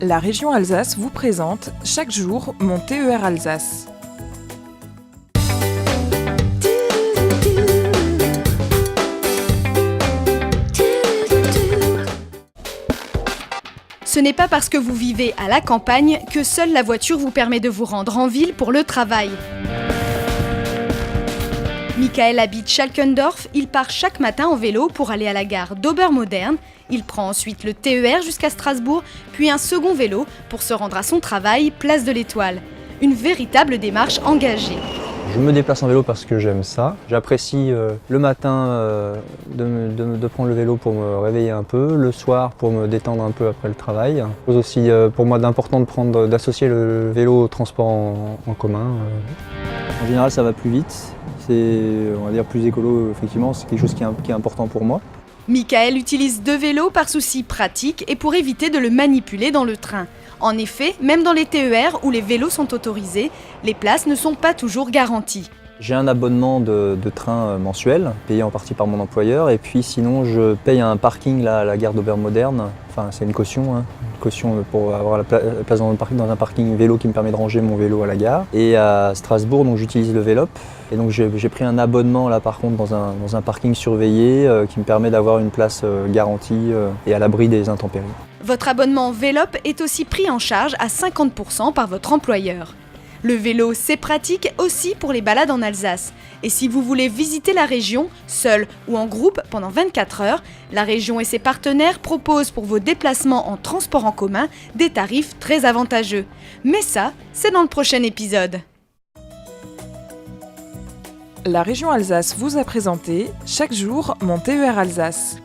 La région Alsace vous présente chaque jour mon TER Alsace. Ce n'est pas parce que vous vivez à la campagne que seule la voiture vous permet de vous rendre en ville pour le travail. Michael habite Schalkendorf, il part chaque matin en vélo pour aller à la gare d'Obermodern. Il prend ensuite le TER jusqu'à Strasbourg, puis un second vélo pour se rendre à son travail, place de l'Étoile. Une véritable démarche engagée. Je me déplace en vélo parce que j'aime ça. J'apprécie le matin de prendre le vélo pour me réveiller un peu, le soir pour me détendre un peu après le travail. C'est aussi pour moi d'important d'associer le vélo au transport en commun. En général, ça va plus vite. C'est, on va dire, plus écolo, effectivement, c'est quelque chose qui est important pour moi. Michael utilise 2 vélos par souci pratique et pour éviter de le manipuler dans le train. En effet, même dans les TER où les vélos sont autorisés, les places ne sont pas toujours garanties. J'ai un abonnement de train mensuel, payé en partie par mon employeur, et puis sinon je paye un parking là, à la gare d'Obermodern. Enfin, c'est une caution, une caution pour avoir la place dans un parking vélo qui me permet de ranger mon vélo à la gare. Et à Strasbourg, donc j'utilise le Vélop. Et donc j'ai pris un abonnement là par contre dans un parking surveillé qui me permet d'avoir une place garantie et à l'abri des intempéries. Votre abonnement Vélop est aussi pris en charge à 50% par votre employeur. Le vélo, c'est pratique aussi pour les balades en Alsace. Et si vous voulez visiter la région, seul ou en groupe pendant 24 heures, la région et ses partenaires proposent pour vos déplacements en transport en commun des tarifs très avantageux. Mais ça, c'est dans le prochain épisode. La région Alsace vous a présenté chaque jour mon TER Alsace.